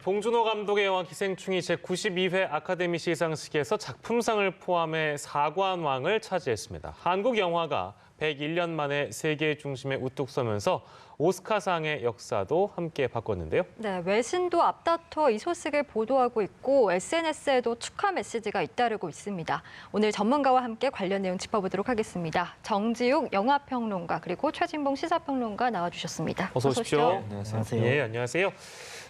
봉준호 감독의 영화 기생충이 제92회 아카데미 시상식에서 작품상을 포함해 사관왕을 차지했습니다. 한국 영화가 101년 만에 세계의 중심에 우뚝 서면서 오스카상의 역사도 함께 바꿨는데요. 네, 외신도 앞다퉈 이 소식을 보도하고 있고 SNS에도 축하 메시지가 잇따르고 있습니다. 오늘 전문가와 함께 관련 내용 짚어보도록 하겠습니다. 정지욱 영화평론가 그리고 최진봉 시사평론가 나와주셨습니다. 어서 오십시오. 안녕하세요. 예, 안녕하세요.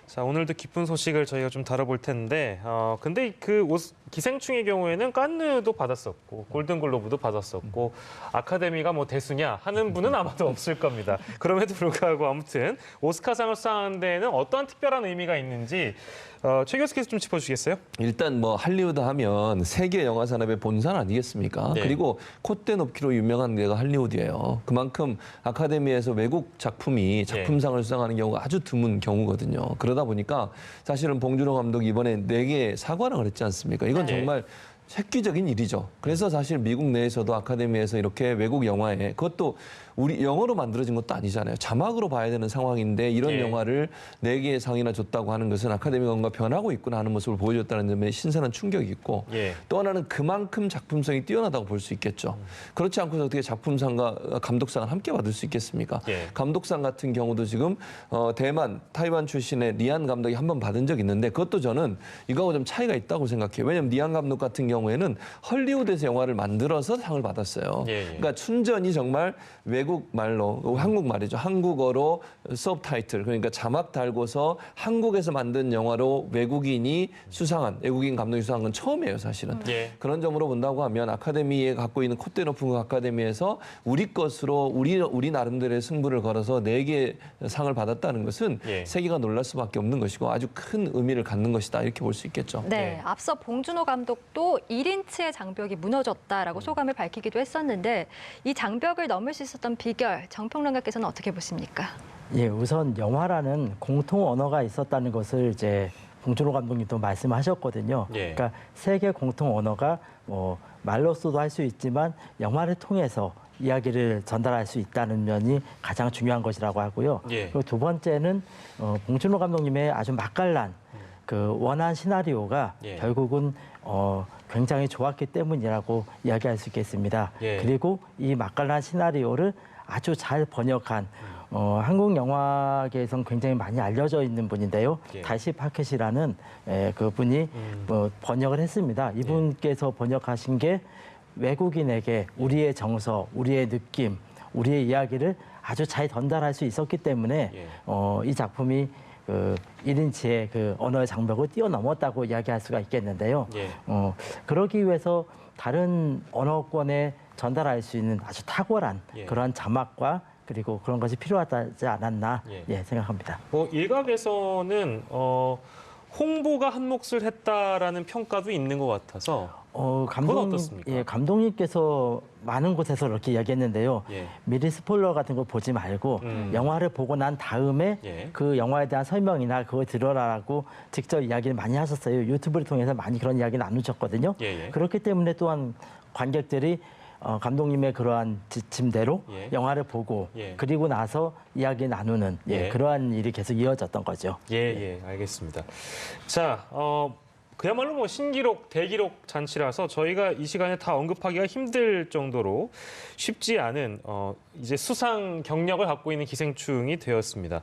자, 오늘도 기쁜 소식을 저희가 좀 다뤄볼 텐데, 근데 기생충의 경우에는 깐느도 받았었고, 골든글로브도 받았었고, 아카데미가 뭐 대수냐 하는 분은 아마도 없을 겁니다. 그럼에도 불구하고 아무튼 오스카상을 수상하는 데에는 어떠한 특별한 의미가 있는지 최 교수께서 좀 짚어주시겠어요? 일단 뭐 할리우드 하면 세계 영화 산업의 본산 아니겠습니까? 네. 그리고 콧대 높이로 유명한 데가 할리우드예요. 그만큼 아카데미에서 외국 작품이 작품상을 수상하는 경우가 아주 드문 경우거든요. 그러다 보니까 사실은 봉준호 감독이 이번에 4개 사관왕을 했지 않습니까? 이건 정말 획기적인 일이죠. 그래서 사실 미국 내에서도 아카데미에서 이렇게 외국 영화에 그것도 우리 영어로 만들어진 것도 아니잖아요. 자막으로 봐야 되는 상황인데 이런 영화를 4개의 상이나 줬다고 하는 것은 아카데미가 뭔가 변하고 있구나 하는 모습을 보여줬다는 점에 신선한 충격이 있고 또 하나는 그만큼 작품성이 뛰어나다고 볼 수 있겠죠. 그렇지 않고서 어떻게 작품상과 감독상을 함께 받을 수 있겠습니까? 감독상 같은 경우도 지금 대만, 타이완 출신의 리안 감독이 한 번 받은 적이 있는데 그것도 저는 이거하고 좀 차이가 있다고 생각해요. 왜냐하면 리안 감독 같은 경우에는 헐리우드에서 영화를 만들어서 상을 받았어요. 그러니까 순전히 정말 외국 말로, 한국 말이죠. 한국어로 서브타이틀, 그러니까 자막 달고서 한국에서 만든 영화로 외국인이 수상한, 외국인 감독이 수상한 건 처음이에요, 사실은. 그런 점으로 본다고 하면 아카데미에 갖고 있는 콧대 높은 그 아카데미에서 우리 것으로 우리 나름대로의 승부를 걸어서 4개 상을 받았다는 것은 세계가 놀랄 수밖에 없는 것이고 아주 큰 의미를 갖는 것이다, 이렇게 볼 수 있겠죠. 네, 앞서 봉준호 감독도 1인치의 장벽이 무너졌다라고 소감을 밝히기도 했었는데 이 장벽을 넘을 수 있었던 비결, 정평론가께서는 어떻게 보십니까? 예, 우선 영화라는 공통 언어가 있었다는 것을 이제 봉준호 감독님도 말씀하셨거든요. 그러니까 세계 공통 언어가 뭐 말로서도 할 수 있지만 영화를 통해서 이야기를 전달할 수 있다는 면이 가장 중요한 것이라고 하고요. 그리고 두 번째는 봉준호 감독님의 아주 맛깔난 그 원한 시나리오가 결국은 굉장히 좋았기 때문이라고 이야기할 수 있겠습니다. 그리고 이 맛깔난 시나리오를 아주 잘 번역한 한국 영화계에서는 굉장히 많이 알려져 있는 분인데요. 달시 파켓이라는 그분이 번역을 했습니다. 이분께서 번역하신 게 외국인에게 우리의 정서, 우리의 느낌, 우리의 이야기를 아주 잘 전달할 수 있었기 때문에 이 작품이 그 1인치의 그 언어의 장벽을 뛰어넘었다고 이야기할 수가 있겠는데요. 그러기 위해서 다른 언어권에 전달할 수 있는 아주 탁월한 그러한 자막과 그리고 그런 것이 필요하지 않았나 생각합니다. 뭐 일각에서는 홍보가 한 몫을 했다라는 평가도 있는 것 같아서 그건 어떻습니까? 감독님께서 많은 곳에서 이렇게 이야기했는데요. 미리 스포일러 같은 거 보지 말고 영화를 보고 난 다음에 그 영화에 대한 설명이나 그걸 들어라라고 직접 이야기를 많이 하셨어요. 유튜브를 통해서 많이 그런 이야기 나누셨거든요. 그렇기 때문에 또한 관객들이 감독님의 그러한 지침대로 영화를 보고 그리고 나서 이야기 나누는 그러한 일이 계속 이어졌던 거죠. 알겠습니다. 자, 그야말로 뭐 신기록, 대기록 잔치라서 저희가 이 시간에 다 언급하기가 힘들 정도로 쉽지 않은 이제 수상 경력을 갖고 있는 기생충이 되었습니다.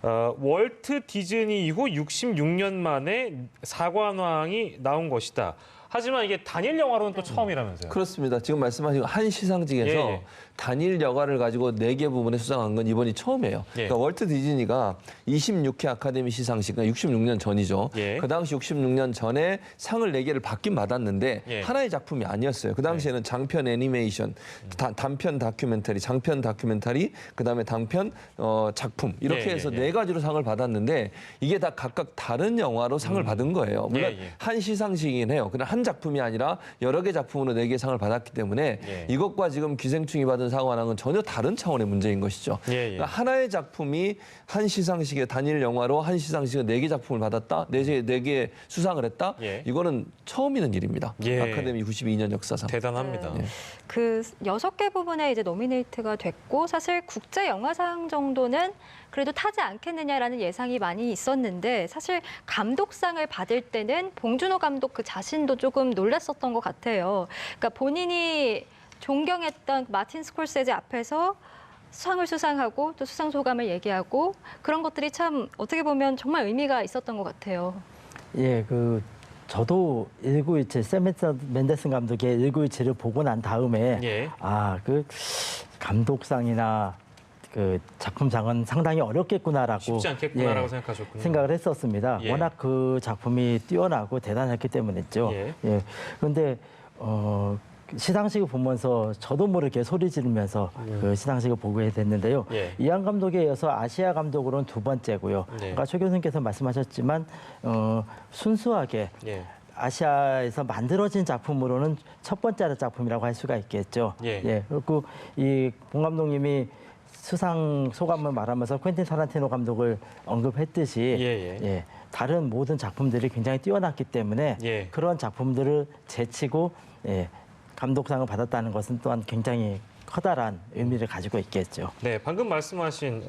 월트 디즈니 이후 66년 만에 사관왕이 나온 것이다. 하지만 이게 단일 영화로는 또 처음이라면서요. 그렇습니다. 지금 말씀하신 한 시상식에서 단일 영화를 가지고 4개 부분에 수상한 건 이번이 처음이에요. 그러니까 월트 디즈니가 26회 아카데미 시상식, 그러니까 66년 전이죠. 그 당시 66년 전에 상을 4개를 받긴 받았는데 하나의 작품이 아니었어요. 그 당시에는 장편 애니메이션, 단편 다큐멘터리, 장편 다큐멘터리, 그다음에 단편 작품 이렇게 해서 4가지로 상을 받았는데 이게 다 각각 다른 영화로 상을 받은 거예요. 물론 한 시상식이긴 해요. 그러나 한 작품이 아니라 여러 개 작품으로 4개 상을 받았기 때문에 예. 이것과 지금 기생충이 받은 상관왕은 전혀 다른 차원의 문제인 것이죠. 예, 예. 그러니까 하나의 작품이 한 시상식에 단일 영화로 한 시상식에 4개 작품을 받았다, 4개 수상을 했다. 예. 이거는 처음 있는 일입니다. 예. 아카데미 92년 역사상. 대단합니다. 네. 그 6개 부분에 이제 노미네이트가 됐고 사실 국제 영화상 정도는 그래도 타지 않겠느냐라는 예상이 많이 있었는데 사실 감독상을 받을 때는 봉준호 감독 그 자신도 조금 놀랐었던 것 같아요. 그러니까 본인이 존경했던 마틴 스콜세지 앞에서 상을 수상하고 또 수상 소감을 얘기하고 그런 것들이 참 어떻게 보면 정말 의미가 있었던 것 같아요. 예, 저도 1927 샘 맨데슨 감독의 1927을 보고 난 다음에 예. 그 감독상이나 그 작품상은 상당히 어렵겠구나라고 쉽지 않겠구나라고 생각하셨군요. 생각을 했었습니다. 예. 워낙 그 작품이 뛰어나고 대단했기 때문이죠. 예. 그런데 시상식을 보면서 저도 모르게 소리 지르면서 그 시상식을 보게 됐는데요. 예. 이안 감독에 이어서 아시아 감독으로는 2번째고요. 네. 아까 최 교수님께서 말씀하셨지만 순수하게 예. 아시아에서 만들어진 작품으로는 첫 번째 작품이라고 할 수가 있겠죠. 예. 그리고 이 봉 감독님이 수상 소감을 말하면서 퀸틴 타란티노 감독을 언급했듯이 예. 다른 모든 작품들이 굉장히 뛰어났기 때문에 예. 그런 작품들을 제치고 감독상을 받았다는 것은 또한 굉장히 커다란 의미를 가지고 있겠죠. 네, 방금 말씀하신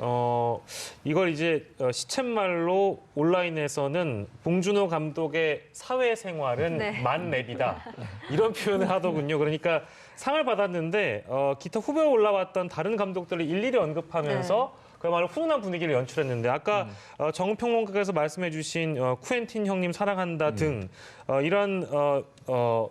이걸 이제 시쳇말로 온라인에서는 봉준호 감독의 사회생활은 네. 만렙이다 이런 표현을 하더군요. 그러니까 상을 받았는데 기타 후보에 올라왔던 다른 감독들을 일일이 언급하면서 그야말로 훈훈한 분위기를 연출했는데 아까 정평론가께서 말씀해주신 쿠엔틴 형님 사랑한다 등 이런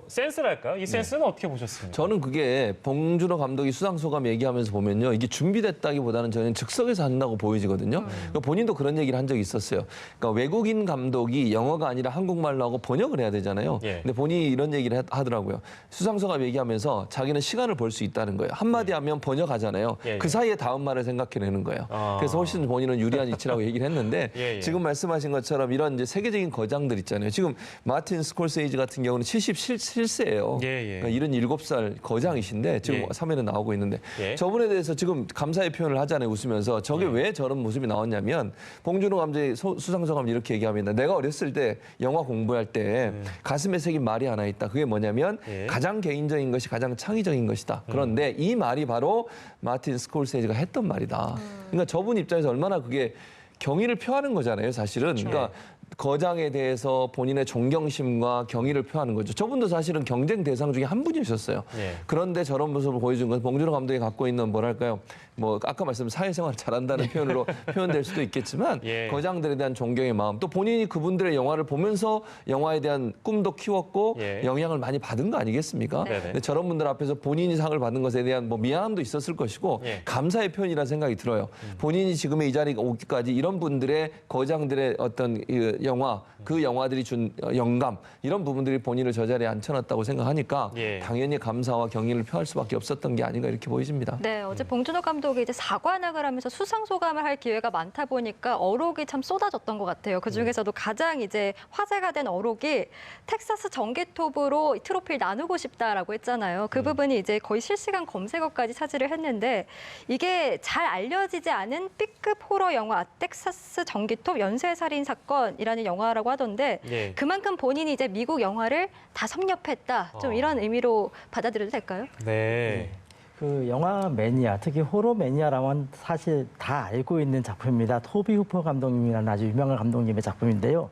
센스랄까요? 이 센스는 어떻게 보셨습니까? 저는 그게 봉준호 감독이 수상 소감 얘기하면서 보면요. 이게 준비됐다기보다는 저는 즉석에서 한다고 보여지거든요. 그러니까 본인도 그런 얘기를 한 적이 있었어요. 그러니까 외국인 감독이 영어가 아니라 한국말로 하고 번역을 해야 되잖아요. 예. 근데 본인이 이런 얘기를 하더라고요. 수상 소감 얘기하면서 자기는 시간을 벌 수 있다는 거예요. 한마디 하면 번역하잖아요. 예. 그 사이에 다음 말을 생각해내는 거예요. 그래서 훨씬 본인은 유리한 위치라고 얘기를 했는데 예. 지금 말씀하신 것처럼 이런 이제 세계적인 거장들 있잖아요. 지금 마틴 스콜세이지 같은 경우는 77세예요. 예. 그러니까 77살 거장이신데 지금 예. 3회는 나오고 있는데 예. 저분에 대해서 지금 감사의 표현을 하잖아요. 웃으면서 저게 예. 왜 저런 모습이 나왔냐면 봉준호 감독의 수상소감 이렇게 얘기합니다. 내가 어렸을 때 영화 공부할 때 가슴에 새긴 말이 하나 있다. 그게 뭐냐면 예. 가장 개인적인 것이 가장 창의적인 것이다. 그런데 이 말이 바로 마틴 스콜세이지가 했던 말이다. 그러니까 저분 입장에서 얼마나 그게 경의를 표하는 거잖아요, 사실은. 그러니까 거장에 대해서 본인의 존경심과 경의를 표하는 거죠. 저분도 사실은 경쟁 대상 중에 한 분이셨어요. 예. 그런데 저런 모습을 보여준 건 봉준호 감독이 갖고 있는 뭐랄까요? 뭐 아까 말씀 사회생활 잘한다는 표현으로 표현될 수도 있겠지만 예. 거장들에 대한 존경의 마음 또 본인이 그분들의 영화를 보면서 영화에 대한 꿈도 키웠고 예. 영향을 많이 받은 거 아니겠습니까? 네네. 근데 저런 분들 앞에서 본인이 상을 받는 것에 대한 뭐 미안함도 있었을 것이고 예. 감사의 표현이라는 생각이 들어요. 본인이 지금의 이 자리에 오기까지 이런 분들의 거장들의 어떤 이 영화 그 영화들이 준 영감 이런 부분들이 본인을 저 자리에 앉혀놨다고 생각하니까 예. 당연히 감사와 경의를 표할 수밖에 없었던 게 아닌가 이렇게 보여집니다. 네, 어제 봉준호 감독이 이제 사관학을 하면서 수상 소감을 할 기회가 많다 보니까 어록이 참 쏟아졌던 것 같아요. 그 중에서도 가장 이제 화제가 된 어록이 텍사스 전기톱으로 트로피를 나누고 싶다라고 했잖아요. 그 부분이 이제 거의 실시간 검색어까지 차지를 했는데 이게 잘 알려지지 않은 B급 호러 영화 텍사스 전기톱 연쇄살인 사건이라는 영화라고 하던데 예. 그만큼 본인이 이제 미국 영화를 다 섭렵했다. 좀 이런 의미로 받아들여도 될까요? 네. 그 영화 매니아, 특히 호러 매니아라면 사실 다 알고 있는 작품입니다. 토비 후퍼 감독님이라는 아주 유명한 감독님의 작품인데요.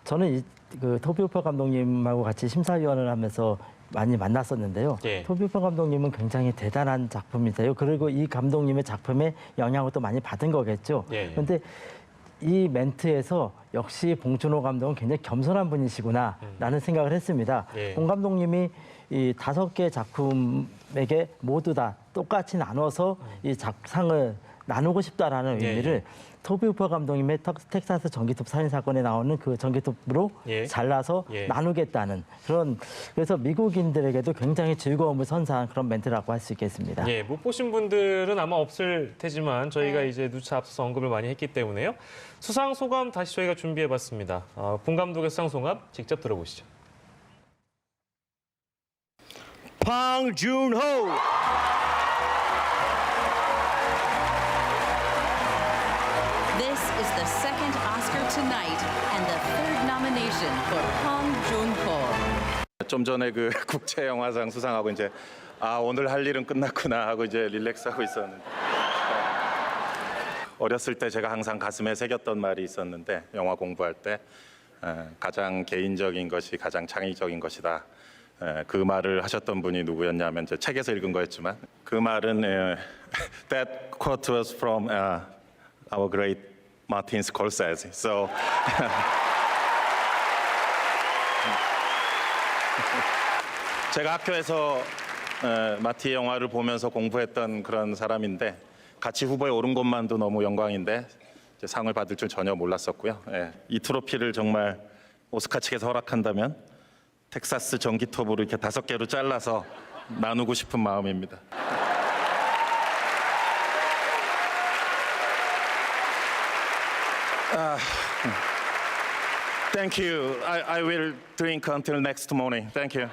저는 그 토비 후퍼 감독님하고 같이 심사위원을 하면서 많이 만났었는데요. 예. 토비 후퍼 감독님은 굉장히 대단한 작품이세요. 그리고 이 감독님의 작품에 영향을 또 많이 받은 거겠죠. 예. 그런데 이 멘트에서 역시 봉준호 감독은 굉장히 겸손한 분이시구나라는 생각을 했습니다. 예. 봉 감독님이 이 5개 작품에게 모두 다 똑같이 나눠서 이 상을 나누고 싶다라는 예, 의미를 토비 후퍼 감독님의 텍사스 전기톱 살인 사건에 나오는 그 전기톱으로 예. 잘라서 예. 나누겠다는 그래서 미국인들에게도 굉장히 즐거움을 선사한 그런 멘트라고 할 수 있겠습니다. 예, 못 보신 분들은 아마 없을 테지만 저희가 이제 누차 앞서서 언급을 많이 했기 때문에요. 수상 소감 다시 저희가 준비해봤습니다. 봉 감독의 수상 소감 직접 들어보시죠. Bong Joon-ho. This is the second Oscar tonight and the third nomination for Bong Joon-ho. 좀 전에 그 국제 영화상 수상하고 이제 오늘 할 일은 끝났구나 하고 이제 릴렉스하고 있었는데 어렸을 때 제가 항상 가슴에 새겼던 말이 있었는데 영화 공부할 때 가장 개인적인 것이 가장 창의적인 것이다. 그 말을 하셨던 분이 누구였냐면 제 책에서 읽은 거였지만 그 말은 that quote was from our great Martin Scorsese. So 제가 학교에서 마티 영화를 보면서 공부했던 그런 사람인데 같이 후보에 오른 것만도 너무 영광인데 이제 상을 받을 줄 전혀 몰랐었고요. 이 트로피를 정말 오스카 측에서 허락한다면 텍사스 전기톱으로 이렇게 5개로 잘라서 나누고 싶은 마음입니다. Thank you. I will drink until next morning. Thank you.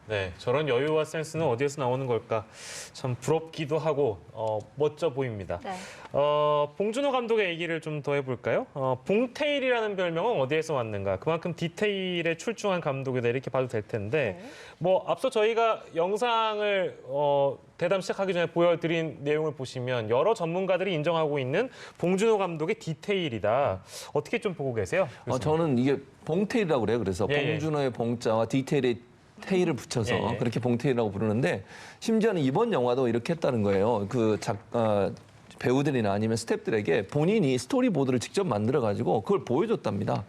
네, 저런 여유와 센스는 어디에서 나오는 걸까? 참 부럽기도 하고 멋져 보입니다. 네. 봉준호 감독의 얘기를 좀 더 해볼까요? 봉테일이라는 별명은 어디에서 왔는가? 그만큼 디테일에 출중한 감독이다 이렇게 봐도 될 텐데 뭐 앞서 저희가 영상을 대담 시작하기 전에 보여드린 내용을 보시면 여러 전문가들이 인정하고 있는 봉준호 감독의 디테일이다. 어떻게 좀 보고 계세요? 저는 이게 봉테일이라고 그래요. 그래서 예, 예. 봉준호의 봉자와 디테일의 테일을 붙여서 예, 예. 그렇게 봉테일이라고 부르는데 심지어는 이번 영화도 이렇게 했다는 거예요. 배우들이나 아니면 스태프들에게 본인이 스토리보드를 직접 만들어 가지고 그걸 보여줬답니다.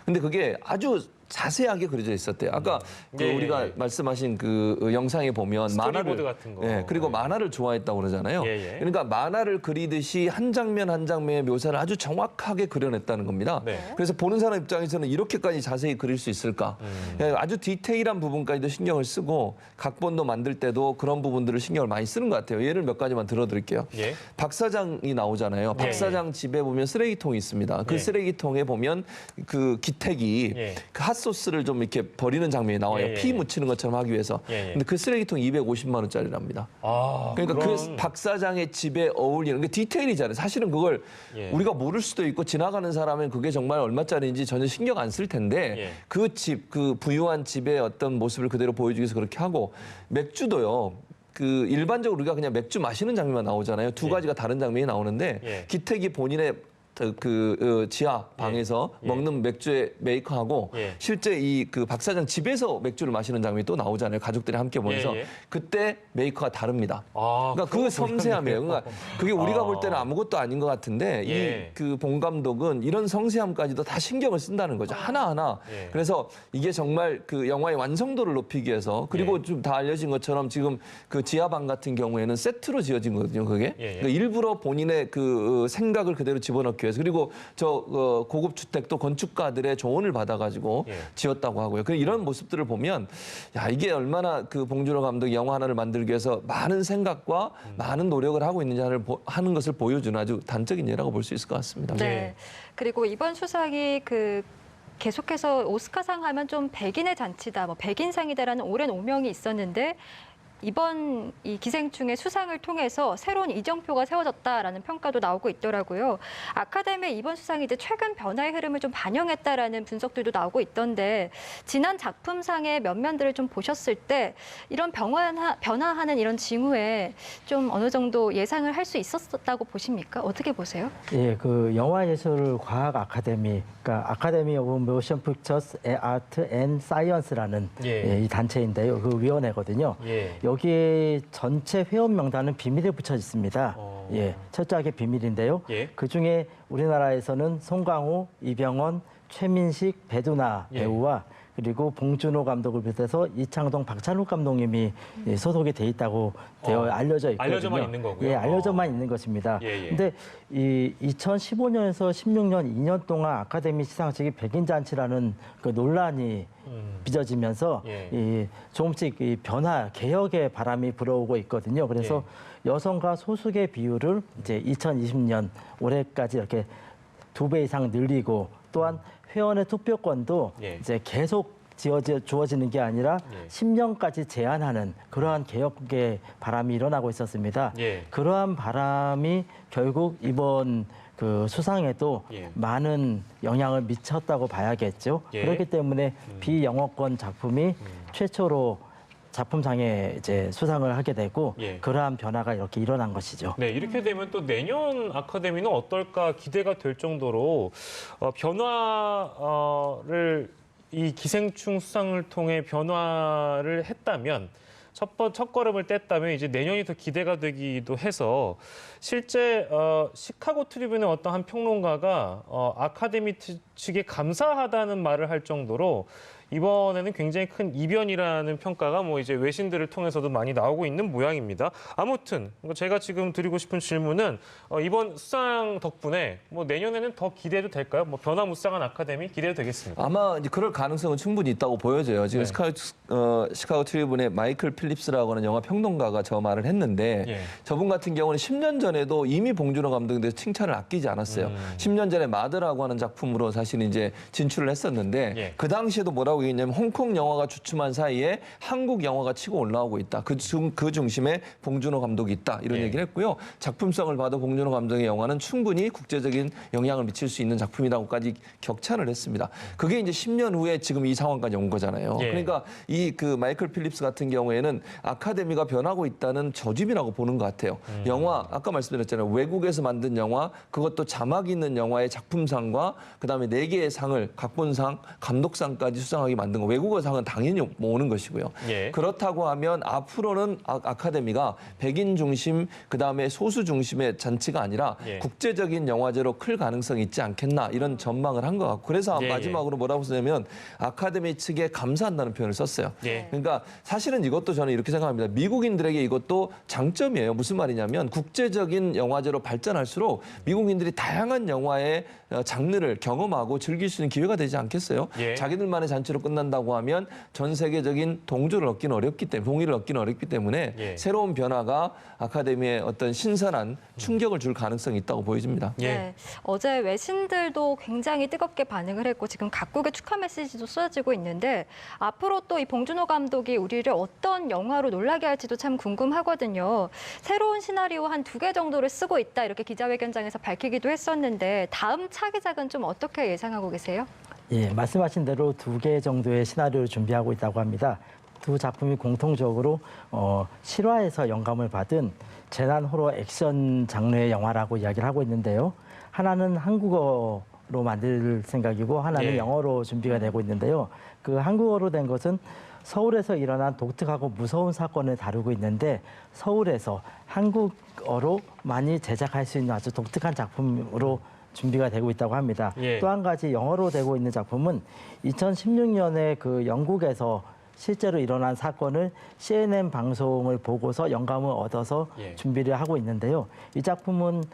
근데 그게 아주 자세하게 그려져 있었대요. 아까 예, 우리가 예. 말씀하신 그 영상에 보면 스토리보드 같은 거. 예, 그리고 예. 만화를 좋아했다고 그러잖아요. 예, 예. 그러니까 만화를 그리듯이 한 장면 한 장면의 묘사를 아주 정확하게 그려냈다는 겁니다. 네. 그래서 보는 사람 입장에서는 이렇게까지 자세히 그릴 수 있을까? 예, 아주 디테일한 부분까지도 신경을 쓰고 각본도 만들 때도 그런 부분들을 신경을 많이 쓰는 것 같아요. 예를 몇 가지만 들어드릴게요. 예. 박 사장이 나오잖아요. 박 예, 사장 집에 보면 쓰레기통이 있습니다. 그 예. 쓰레기통에 보면 그 기택이 예. 그 핫소스를 좀 이렇게 버리는 장면이 나와요. 예, 예, 피 예. 묻히는 것처럼 하기 위해서. 예, 예. 근데 그 쓰레기통 250만 원짜리랍니다. 그러니까 그 박 사장의 집에 어울리는 게 디테일이잖아요. 사실은 그걸 예. 우리가 모를 수도 있고 지나가는 사람은 그게 정말 얼마짜리인지 전혀 신경 안 쓸 텐데 예. 그 집, 그 부유한 집의 어떤 모습을 그대로 보여주기 위해서 그렇게 하고 맥주도요. 그 일반적으로 우리가 그냥 맥주 마시는 장면만 나오잖아요. 두 예. 가지가 다른 장면이 나오는데 예. 기택이 본인의 지하 방에서 예. 먹는 맥주의 메이커하고 예. 실제 이 그 박 사장 집에서 맥주를 마시는 장면이 또 나오잖아요. 가족들이 함께 보면서 예, 예. 그때 메이커가 다릅니다. 그러니까 그거 그 섬세함이에요. 그러니까 그게 우리가 볼 때는 아무것도 아닌 것 같은데 예. 이 그 봉 감독은 이런 섬세함까지도 다 신경을 쓴다는 거죠. 하나하나. 예. 그래서 이게 정말 그 영화의 완성도를 높이기 위해서 그리고 예. 좀 다 알려진 것처럼 지금 그 지하방 같은 경우에는 세트로 지어진 거거든요. 그게 예, 예. 그러니까 일부러 본인의 그 생각을 그대로 집어넣기 위해서 그리고 고급 주택도 건축가들의 조언을 받아가지고 예. 지었다고 하고요. 그 이런 모습들을 보면 야 이게 얼마나 그 봉준호 감독이 영화 하나를 만들기 위해서 많은 생각과 많은 노력을 하고 있는지 하는 것을 보여주는 아주 단적인 예라고 볼 수 있을 것 같습니다. 네. 예. 그리고 이번 수상이 계속해서 오스카상 하면 좀 백인의 잔치다, 뭐 백인상이다라는 오랜 오명이 있었는데 이번 이 기생충의 수상을 통해서 새로운 이정표가 세워졌다라는 평가도 나오고 있더라고요. 아카데미의 이번 수상이 이제 최근 변화의 흐름을 좀 반영했다라는 분석들도 나오고 있던데 지난 작품상의 면면들을 좀 보셨을 때 이런 변화하는 이런 징후에 좀 어느 정도 예상을 할 수 있었다고 보십니까? 어떻게 보세요? 예, 그 영화예술과학 아카데미, 그러니까 아카데미 오브 모션 픽처스 아트 앤 사이언스라는 예. 이 단체인데요. 그 위원회거든요. 예. 여기에 전체 회원 명단은 비밀에 붙여 있습니다. 예, 철저하게 비밀인데요. 예. 그 중에 우리나라에서는 송강호, 이병헌, 최민식, 배두나 예. 배우와 그리고 봉준호 감독을 비롯해서 이창동, 박찬욱 감독님이 소속이 돼 있다고 알려져 있거든요. 알려져만 있는 거고요. 예, 알려져만 있는 것입니다. 예, 예. 근데 이 2015년에서 16년 2년 동안 아카데미 시상식이 백인 잔치라는 그 논란이 빚어지면서 예. 조금씩 이 변화, 개혁의 바람이 불어오고 있거든요. 그래서 여성과 소수의 비율을 이제 2020년 올해까지 이렇게 2배 이상 늘리고 또한 회원의 투표권도 예. 이제 계속 주어지는 게 아니라 예. 10년까지 제한하는 그러한 개혁의 바람이 일어나고 있었습니다. 예. 그러한 바람이 결국 이번 그 수상에도 예. 많은 영향을 미쳤다고 봐야겠죠. 예. 그렇기 때문에 비영어권 작품이 최초로 작품상에 이제 수상을 하게 되고 예. 그러한 변화가 이렇게 일어난 것이죠. 네, 이렇게 되면 또 내년 아카데미는 어떨까 기대가 될 정도로 변화를 이 기생충 수상을 통해 변화를 했다면 첫 걸음을 뗐다면 이제 내년이 더 기대가 되기도 해서 실제 시카고 트리뷴의 어떤 한 평론가가 아카데미 측에 감사하다는 말을 할 정도로 이번에는 굉장히 큰 이변이라는 평가가 뭐 이제 외신들을 통해서도 많이 나오고 있는 모양입니다. 아무튼 제가 지금 드리고 싶은 질문은 이번 수상 덕분에 뭐 내년에는 더 기대해도 될까요? 뭐 변화무쌍한 아카데미 기대해도 되겠습니까? 아마 이제 그럴 가능성은 충분히 있다고 보여져요. 지금 네. 시카고 트리뷴의 마이클 필립스라고 하는 영화 평론가가 저 말을 했는데 예. 저분 같은 경우는 10년 전에도 이미 봉준호 감독에 대해서 칭찬을 아끼지 않았어요. 10년 전에 마드라고 하는 작품으로 사실 이제 진출을 했었는데 예. 그 당시에도 뭐라고 얘기했냐면 홍콩 영화가 주춤한 사이에 한국 영화가 치고 올라오고 있다. 그 중심에 봉준호 감독이 있다. 이런 예. 얘기를 했고요. 작품성을 봐도 봉준호 감독의 영화는 충분히 국제적인 영향을 미칠 수 있는 작품이라고까지 격찬을 했습니다. 그게 이제 10년 후에 지금 이 상황까지 온 거잖아요. 예. 그러니까 이 그 마이클 필립스 같은 경우에는 아카데미가 변하고 있다는 저짐이라고 보는 것 같아요. 영화 아까 말씀드렸잖아요. 외국에서 만든 영화 그것도 자막 있는 영화의 작품상과 그다음에 4개의 상을 각본상, 감독상까지 수상하게 만든 거. 외국어상은 당연히 오는 것이고요. 예. 그렇다고 하면 앞으로는 아카데미가 백인 중심 그다음에 소수 중심의 잔치가 아니라 예. 국제적인 영화제로 클 가능성이 있지 않겠나 이런 전망을 한 것 같고 그래서 예, 마지막으로 뭐라고 쓰냐면 아카데미 측에 감사한다는 표현을 썼어요. 예. 그러니까 사실은 이것도 저는 이렇게 생각합니다. 미국인들에게 이것도 장점이에요. 무슨 말이냐면 국제적인 영화제로 발전할수록 미국인들이 다양한 영화의 장르를 경험하고 즐길 수 있는 기회가 되지 않겠어요? 예. 자기들만의 잔치로 끝난다고 하면 전 세계적인 동의를 얻기는 어렵기 때문에 예. 새로운 변화가 아카데미에 어떤 신선한 충격을 줄 가능성이 있다고 보여집니다. 예. 네, 어제 외신들도 굉장히 뜨겁게 반응을 했고 지금 각국의 축하 메시지도 쏟아지고 있는데 앞으로 또 이 봉준호 감독이 우리를 어떤 영화로 놀라게 할지도 참 궁금하거든요. 새로운 시나리오 한 2개 정도를 쓰고 있다 이렇게 기자회견장에서 밝히기도 했었는데 다음 차기작은 좀 어떻게 예상하고 계세요? 예, 말씀하신 대로 2개 정도의 시나리오를 준비하고 있다고 합니다. 두 작품이 공통적으로 실화에서 영감을 받은 재난 호러 액션 장르의 영화라고 이야기를 하고 있는데요. 하나는 한국어로 만들 생각이고 하나는 예. 영어로 준비가 되고 있는데요. 그 한국어로 된 것은 서울에서 일어난 독특하고 무서운 사건을 다루고 있는데 서울에서 한국어로 많이 제작할 수 있는 아주 독특한 작품으로 준비가 되고 있다고 합니다. 예. 또 한 가지 영어로 되고 있는 작품은 2016년에 그 영국에서 실제로 일어난 사건을 CNN 방송을 보고서 영감을 얻어서 예. 준비를 하고 있는데요. 이 작품은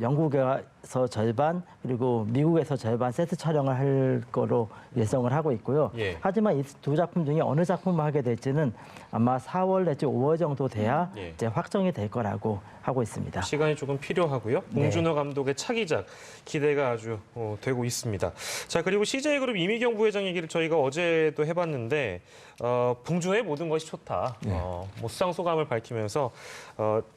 영국에서 절반 그리고 미국에서 절반 세트 촬영을 할 거로 예정을 하고 있고요. 예. 하지만 이 두 작품 중에 어느 작품을 하게 될지는 아마 4월 내지 5월 정도 돼야 예. 이제 확정이 될 거라고 하고 있습니다. 시간이 조금 필요하고요. 봉준호 감독의 차기작 기대가 아주 되고 있습니다. 자, 그리고 CJ그룹 이미경 부회장 얘기를 저희가 어제도 해봤는데 봉준호의 모든 것이 좋다. 뭐 수상 소감을 밝히면서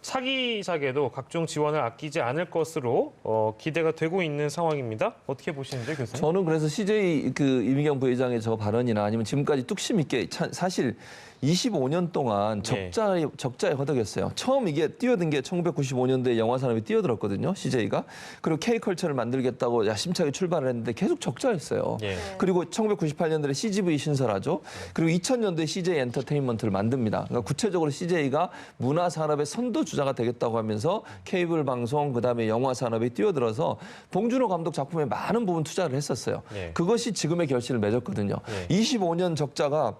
차기작에도 각종 지원을 아끼지 않을 것으로 기대가 되고 있는 상황입니다. 어떻게 보시는지 교수님? 저는 그래서 CJ 그 이미경 부회장의 저 발언이나 아니면 지금까지 뚝심 있게 사실 25년 동안 적자에 허덕였어요. 처음 이게 뛰어든 게 1995년도에 영화 산업이 뛰어들었거든요. CJ가. 그리고 K컬처를 만들겠다고 야심차게 출발을 했는데 계속 적자였어요. 예. 그리고 1998년도에 CGV 신설하죠. 그리고 2000년도에 CJ 엔터테인먼트를 만듭니다. 그러니까 구체적으로 CJ가 문화 산업의 선도주자가 되겠다고 하면서 케이블 방송 그다음에 영화 산업에 뛰어들어서 봉준호 감독 작품에 많은 부분 투자를 했었어요. 예. 그것이 지금의 결실을 맺었거든요. 예. 25년 적자가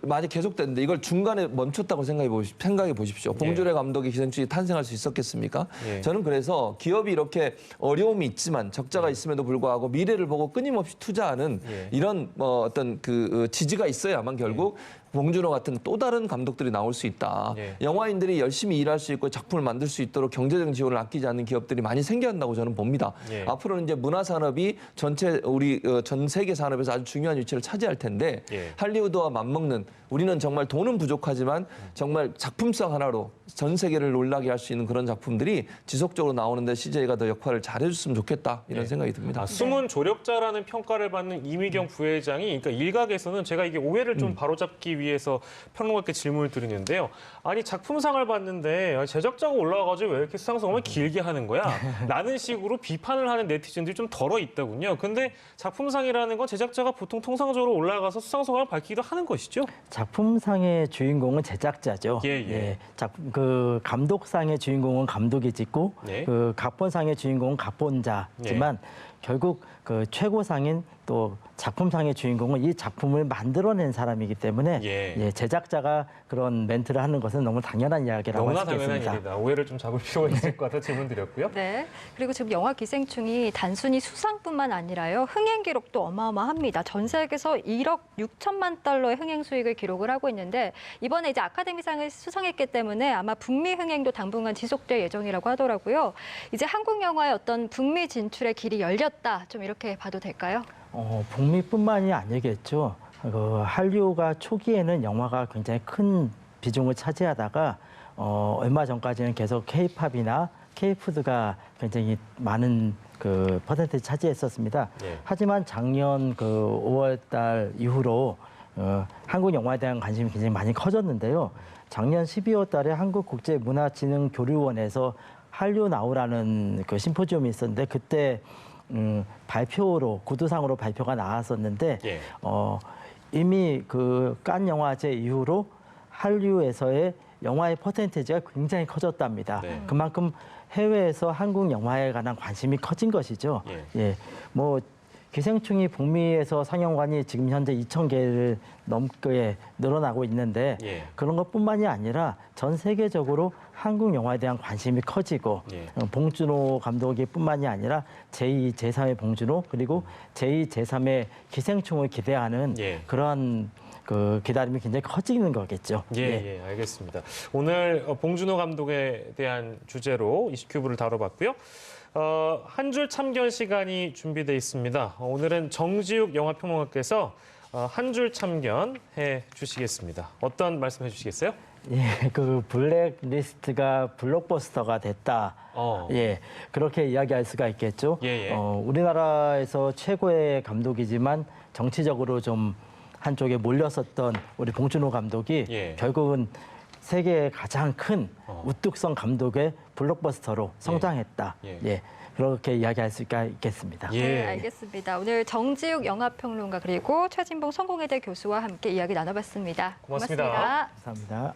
많이 계속됐는데 이걸 중간에 멈췄다고 생각해 보십시오. 봉준호 감독의 기생충이 탄생할 수 있었겠습니까? 저는 그래서 기업이 이렇게 어려움이 있지만 적자가 있음에도 불구하고 미래를 보고 끊임없이 투자하는 이런 어떤 그 지지가 있어야만 결국 봉준호 같은 또 다른 감독들이 나올 수 있다. 영화인들이 열심히 일할 수 있고 작품을 만들 수 있도록 경제적인 지원을 아끼지 않는 기업들이 많이 생겨야 한다고 저는 봅니다. 앞으로는 이제 문화 산업이 전체 우리 전 세계 산업에서 아주 중요한 위치를 차지할 텐데 할리우드와 맞먹는 우리는 정말 돈은 부족하지만 정말 작품성 하나로 전 세계를 놀라게 할 수 있는 그런 작품들이 지속적으로 나오는데 CJ가 더 역할을 잘해줬으면 좋겠다 이런 생각이 듭니다. 숨은 조력자라는 평가를 받는 이미경 부회장이 그러니까 일각에서는 제가 이게 오해를 좀 바로잡기 위해서 평론가께 질문을 드리는데요. 아니 작품상을 받는데 제작자가 올라와가지고 왜 이렇게 수상소감을 길게 하는 거야? 라는 식으로 비판을 하는 네티즌들이 좀 덜어 있더군요. 근데 작품상이라는 건 제작자가 보통 통상적으로 올라가서 수상소감을 밝히기도 하는 것이죠. 작품상의 주인공은 제작자죠. 그 감독상의 주인공은 감독이 짓고 그 각본상의 주인공은 각본자지만 결국 그 최고상인 또 작품상의 주인공은 이 작품을 만들어낸 사람이기 때문에 제작자가 그런 멘트를 하는 것은 너무 당연한 이야기라고 할 수 있겠습니다. 너무나 당연한 일이다. 오해를 좀 잡을 필요가 있을 것 같아 질문 드렸고요. 네. 그리고 지금 영화 기생충이 단순히 수상뿐만 아니라요. 흥행 기록도 어마어마합니다. 전 세계에서 1억 6천만 달러의 흥행 수익을 기록을 하고 있는데 이번에 이제 아카데미상을 수상했기 때문에 아마 북미 흥행도 당분간 지속될 예정이라고 하더라고요. 이제 한국 영화의 어떤 북미 진출의 길이 열렸다. 좀 이렇게 봐도 될까요? 북미뿐만이 아니겠죠. 한류가 초기에는 영화가 굉장히 큰 비중을 차지하다가 얼마 전까지는 계속 K-팝이나 K-푸드가 굉장히 많은 그 퍼센트를 차지했었습니다. 하지만 작년 그 5월달 이후로 한국 영화에 대한 관심이 굉장히 많이 커졌는데요. 작년 12월달에 한국국제문화진흥교류원에서 한류 나우라는 그 심포지엄이 있었는데 그때 발표로 구두상으로 발표가 나왔었는데 이미 그 칸 영화제 이후로 한류에서의 영화의 퍼센티지가 굉장히 커졌답니다. 그만큼 해외에서 한국 영화에 관한 관심이 커진 것이죠. 뭐 기생충이 북미에서 상영관이 지금 현재 2,000개를 넘게 늘어나고 있는데 그런 것뿐만이 아니라 전 세계적으로 한국 영화에 대한 관심이 커지고 봉준호 감독이 뿐만이 아니라 제2, 제3의 봉준호 그리고 제2, 제3의 기생충을 기대하는 그러한 그 기다림이 굉장히 커지는 거겠죠. 알겠습니다. 오늘 봉준호 감독에 대한 주제로 이슈큐브를 다뤄봤고요. 한 줄 참견 시간이 준비되어 있습니다. 오늘은 정지욱 영화평론가께서 한 줄 참견 해 주시겠습니다. 어떤 말씀 해 주시겠어요? 그 블랙리스트가 블록버스터가 됐다. 그렇게 이야기할 수가 있겠죠. 우리나라에서 최고의 감독이지만 정치적으로 좀 한쪽에 몰렸었던 우리 봉준호 감독이 결국은 세계의 가장 큰 우뚝성 감독의 블록버스터로 성장했다. 그렇게 이야기할 수가 있겠습니다. 네, 알겠습니다. 오늘 정지욱 영화평론가 그리고 최진봉 성공회대 교수와 함께 이야기 나눠봤습니다. 고맙습니다. 감사합니다.